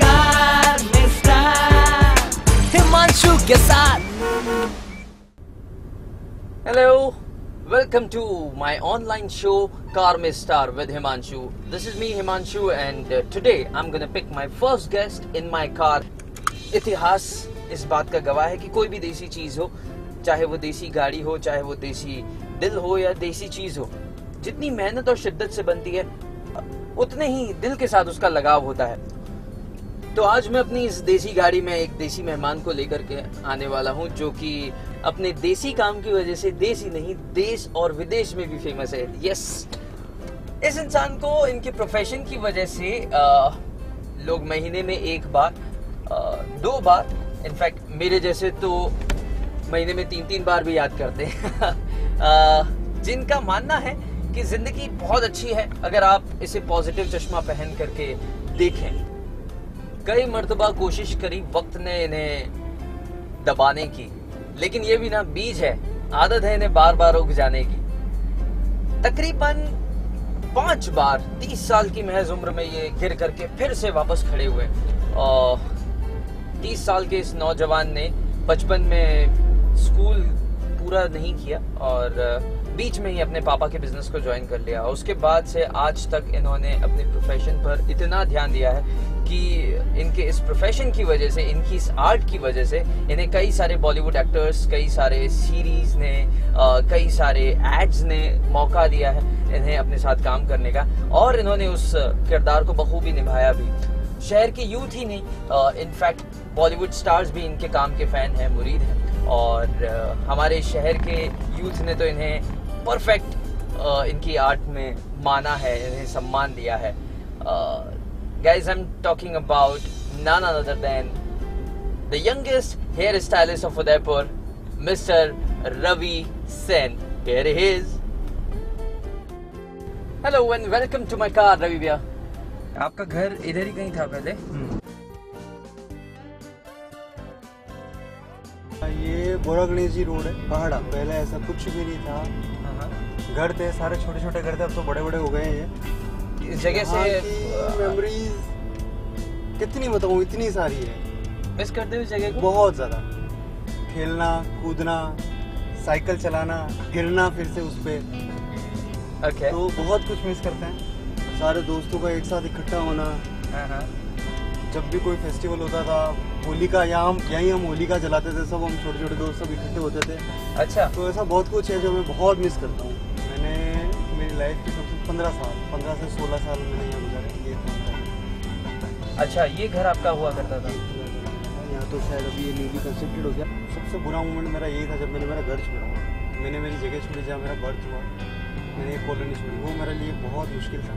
Car में star Himanshu के साथ। Hello, welcome to my online show Car Mein Star with Himanshu. This is me Himanshu and today I'm gonna pick my first guest in my car. इतिहास इस बात का गवाह है कि कोई भी देसी चीज हो, चाहे वो देसी गाड़ी हो, चाहे वो देसी दिल हो या देसी चीज हो, जितनी मेहनत और शिद्दत से बनती है उतने ही दिल के साथ उसका लगाव होता है। तो आज मैं अपनी इस देसी गाड़ी में एक देसी मेहमान को लेकर के आने वाला हूं, जो कि अपने देसी काम की वजह से देश ही नहीं देश और विदेश में भी फेमस है। यस, इस इंसान को इनके प्रोफेशन की वजह से लोग महीने में एक बार, 2 बार, इनफैक्ट मेरे जैसे तो महीने में 3-3 बार भी याद करते हैं। जिनका मानना है कि जिंदगी बहुत अच्छी है अगर आप इसे पॉजिटिव चश्मा पहन करके देखें। कई मर्तबा कोशिश करी वक्त ने इन्हें दबाने की, लेकिन ये भी ना बीज है, आदत है इन्हें बार बार उग जाने की। तकरीबन 5 बार 30 साल की महज उम्र में ये गिर करके फिर से वापस खड़े हुए। और 30 साल के इस नौजवान ने बचपन में स्कूल पूरा नहीं किया और बीच में ही अपने पापा के बिजनेस को ज्वाइन कर लिया। उसके बाद से आज तक इन्होंने अपने प्रोफेशन पर इतना ध्यान दिया है कि इनके इस प्रोफेशन की वजह से, इनकी इस आर्ट की वजह से इन्हें कई सारे बॉलीवुड एक्टर्स, कई सारे सीरीज ने, कई सारे एड्स ने मौका दिया है इन्हें अपने साथ काम करने का, और इन्होंने उस किरदार को बखूबी निभाया भी। शहर के यूथ ही नहीं, इनफैक्ट बॉलीवुड स्टार्स भी इनके काम के फैन हैं, मुरीद हैं, और हमारे शहर के यूथ ने तो इन्हें परफेक्ट इनकी आर्ट में माना है, इन्हें सम्मान दिया है। Guys, I'm talking about none other than the youngest hairstylist of Udaipur, Mr. Ravi Sen. Here he is. Hello and welcome to my car, Ravi भैया। आपका घर इधर ही कहीं था पहले? ये बोरा गणेश जी रोड है, पहाड़ा। पहले ऐसा कुछ भी नहीं था, घर थे सारे छोटे छोटे घर थे, अब तो बड़े बड़े हो गए हैं। ये इस जगह से मेमोरीज कितनी बताऊं, इतनी सारी है। मिस करते हो इस जगह को? बहुत ज्यादा। खेलना कूदना, साइकिल चलाना, गिरना फिर से उस पे, तो बहुत कुछ मिस करते हैं। सारे दोस्तों का एक साथ इकट्ठा होना, जब भी कोई फेस्टिवल होता था, होलिका, यहीं हम होलिका जलाते थे सब, हम छोटे छोटे दोस्त सब इकट्ठे होते थे। अच्छा, तो ऐसा बहुत कुछ है जो मैं बहुत मिस करता हूँ। मैंने मेरी लाइफ के सबसे 15 से 16 साल मैंने यहाँ गुजारे। ये था। अच्छा, ये घर आपका हुआ करता था? यहाँ तो शायद अभी ये न्यूली कंस्ट्रक्टेड हो गया। सबसे बुरा मोमेंट मेरा यही था जब मैंने मेरा घर छोड़ा। मैंने मेरी जगह छोड़ी जहाँ मेरा बर्थ हुआ, मैंने एक कॉलोनी छोड़ी। वो मेरे लिए बहुत मुश्किल था।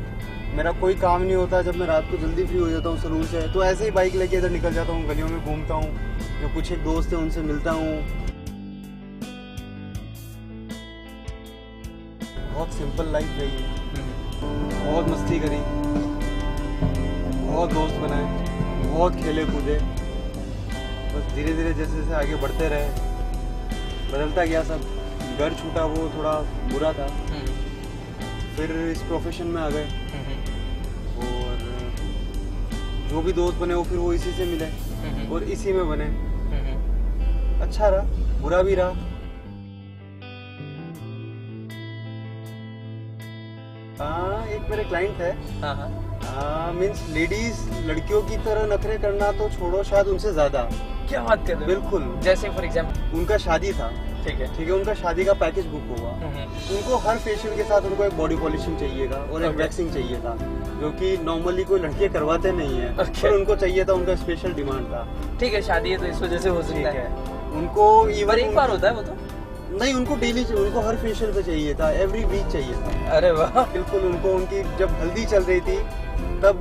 मेरा कोई काम नहीं होता, जब मैं रात को जल्दी फ्री हो जाता हूँ सलून से, तो ऐसे ही बाइक लेके इधर निकल जाता हूँ, गलियों में घूमता हूँ, जो कुछ एक दोस्त है उनसे मिलता हूँ। बहुत सिंपल लाइफ रही है, बहुत मस्ती करी, बहुत दोस्त बनाए, बहुत खेले कूदे। बस धीरे धीरे जैसे जैसे आगे बढ़ते रहे, बदलता गया सब। घर छूटा वो थोड़ा बुरा था, फिर इस प्रोफेशन में आ गए, और जो भी दोस्त बने वो फिर वो इसी से मिले और इसी में बने। अच्छा रहा, बुरा भी रहा। हाँ, एक मेरे क्लाइंट है, मीन्स लेडीज लड़कियों की तरह नखरे करना तो छोड़ो, शायद उनसे ज्यादा। क्या बात कर रहे हो? बिल्कुल। जैसे फॉर एग्जाम्पल उनका शादी था, ठीक है, उनका शादी का पैकेज बुक हुआ। उनको हर फेशियल के साथ उनको एक बॉडी पॉलिशिंग चाहिएगा और एक वैक्सिंग चाहिए था, जो कि नॉर्मली कोई लड़कियां करवाते नहीं है, पर उनको चाहिए था, उनका स्पेशल डिमांड था। ठीक है, शादी है तो इस वजह से हो सकता है। उनको इवन एक बार होता है वो तो नहीं, उनको डेली, उनको हर फेशियल पे चाहिए था, एवरी वीक चाहिए था। अरे वाह, बिल्कुल। उनको उनकी जब हल्दी चल रही थी तब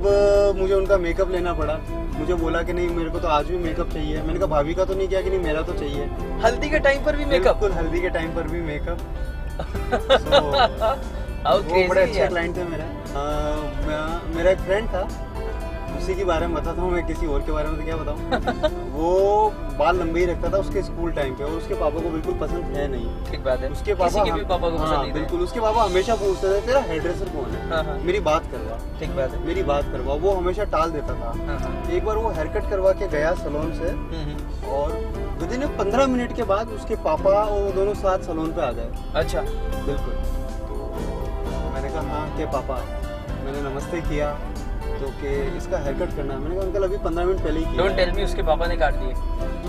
मुझे उनका मेकअप लेना पड़ा। मुझे बोला कि नहीं मेरे को तो आज भी मेकअप चाहिए। मैंने कहा भाभी का तो नहीं किया कि नहीं मेरा तो चाहिए। हल्दी के टाइम पर भी मेकअप? बिल्कुल, हल्दी के टाइम पर भी मेकअप। वो बड़े अच्छे क्लाइंट थे मेरा। मेरा एक फ्रेंड था, उसी के बारे में बताता हूँ मैं, किसी और के बारे में तो क्या बताऊँ। वो बाल लंबे ही रखता था उसके स्कूल टाइम पे, और उसके पापा को बिल्कुल पसंद है नहीं। ठीक बात है, उसके किसी पापा के भी पापा को पसंद नहीं थे। बिल्कुल, उसके पापा हमेशा पूछते थे तेरा हेयर ड्रेसर कौन है, हाँ। मेरी बात करवा। ठीक बात है, मेरी बात करवा। वो हमेशा टाल देता था। हाँ। एक बार वो हेयर कट करवा के गया सैलून से, और विदिन 15 मिनट के बाद उसके पापा और वो दोनों साथ सैलून पे आ गए। अच्छा, बिल्कुल। तो मैंने कहा हाँ के पापा, मैंने नमस्ते किया, तो कि इसका हेयर कट करना है। मैंने कहा अंकल अभी 15 मिनट पहले ही किया। डोंट टेल मी उसके पापा ने काट दिए।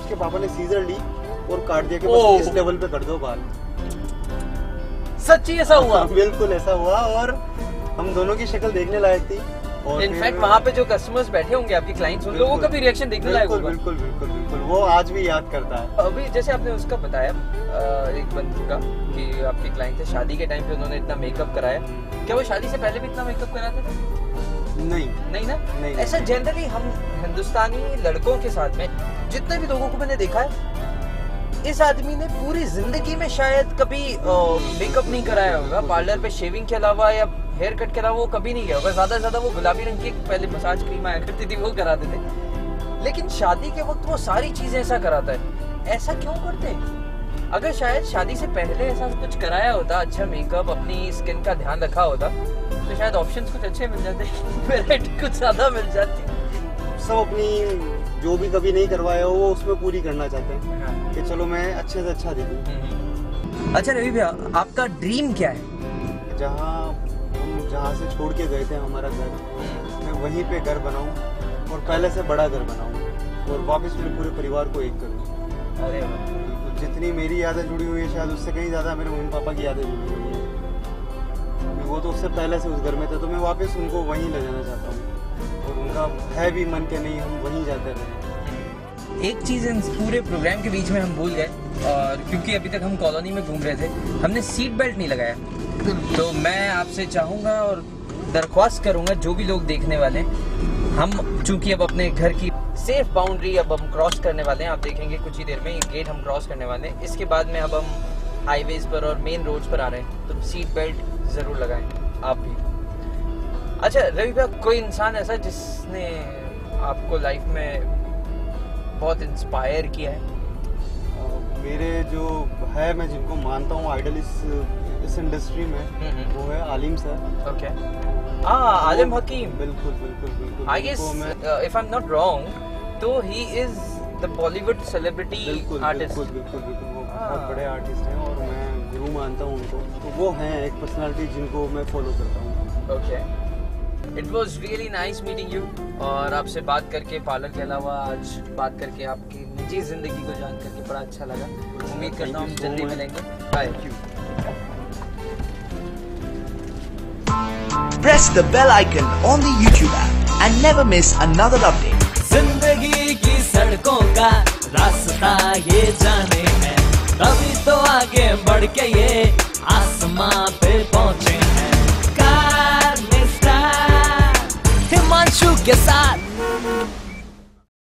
उसके पापा ने सीजर ली और काट दिया कि बस इस लेवल पे कर दो बाल। सच्ची ऐसा हुआ? बिल्कुल ऐसा हुआ, और हम दोनों की शक्ल देखने लायक थी। और इनफैक्ट वहाँ पे जो कस्टमर्स बैठे होंगे आपके क्लाइंट्स, उन लोगों का भी रिएक्शन देखने लायक होगा। बिल्कुल बिल्कुल बिल्कुल, वो आज भी याद करता है। अभी जैसे आपने उसका बताया एक बंधु का कि आपके क्लाइंट थे, शादी के टाइम पे उन्होंने इतना मेकअप कराया, क्या वो शादी से पहले भी इतना मेकअप कराते थे? नहीं ना? नहीं। ऐसा जनरली हम हिंदुस्तानी लड़कों के साथ में जितने भी लोगों को मैंने देखा है, इस आदमी ने पूरी जिंदगी में शायद कभी मेकअप नहीं कराया होगा। पार्लर पे शेविंग के अलावा या हेयर कट के अलावा वो कभी नहीं गया होगा। ज्यादा से ज्यादा वो गुलाबी रंग की पहले मसाज क्रीम आया करती थी, वो कराते थे। लेकिन शादी के वक्त वो सारी चीजें ऐसा कराता है। ऐसा क्यों करते हैं? अगर शायद शादी से पहले ऐसा कुछ कराया होता, अच्छा मेकअप, अपनी स्किन का ध्यान रखा होता, तो शायद ऑप्शंस कुछ अच्छे मिल जाते, वैरायटी कुछ ज्यादा मिल जाती। सब अपनी जो भी कभी नहीं करवाया हो वो उसमें पूरी करना चाहते हैं। हाँ। कि चलो मैं अच्छे से अच्छा दिखूं। अच्छा रवि भैया, आपका ड्रीम क्या है? जहाँ से छोड़ के गए थे हमारा घर, मैं वहीं पे घर बनाऊं, और पहले से बड़ा घर बनाऊं, और वापस मेरे पूरे परिवार को एक करूं। अरे वाह। जितनी मेरी यादें जुड़ी हुई है, शायद उससे कहीं ज्यादा मेरे मम्मी पापा की यादें जुड़ी हुई है। वो तो उससे पहले से उस घर में थे, तो मैं वापस उनको वहीं ले जाना चाहता हूँ, और उनका है भी मन के नहीं हम वहीं जाते रहे। एक चीज इन पूरे प्रोग्राम के बीच में हम भूल गए, और क्योंकि अभी तक हम कॉलोनी में घूम रहे थे, हमने सीट बेल्ट नहीं लगाया। तो मैं आपसे चाहूंगा और दरख्वास्त करूंगा, जो भी लोग देखने वाले हैं, हम चूंकि अब अपने घर की सेफ बाउंड्री अब हम क्रॉस करने वाले हैं, आप देखेंगे कुछ ही देर में ये गेट हम क्रॉस करने वाले हैं। इसके बाद में अब हम हाईवेज पर और मेन रोड्स पर आ रहे हैं, तो सीट बेल्ट जरूर लगाएं आप भी। अच्छा रवि भैया, कोई इंसान ऐसा जिसने आपको लाइफ में बहुत इंस्पायर किया है? मेरे जो है, मैं जिनको मानता हूँ आइडल इस इंडस्ट्री में, वो है आलिम सर। ओके। आलिम हकीम। बिल्कुल बिल्कुल बिल्कुल। I guess if I am not wrong, तो he is the Bollywood celebrity artist. बिल्कुल बिल्कुल बिल्कुल, वो बहुत बड़े आर्टिस्ट हैं, और मैं गुरु मानता हूँ उनको। तो वो हैं एक पर्सनालिटी जिनको मैं फॉलो करता हूँ। Okay. It was really nice meeting you, और आपसे बात करके, पार्लर के अलावा आज बात करके, आपकी निजी जिंदगी को जान करके बड़ा अच्छा लगा। उम्मीद करता हूँ हम जल्दी मिलेंगे। Bye. Press the bell icon on the YouTube app and never miss another update. जिंदगी की सड़कों का रास्ता ये जाने हैं, तभी तो आगे बढ़ के ये आसमां पे पहुंचे हैं। कार में स्टार हिमांशु के साथ।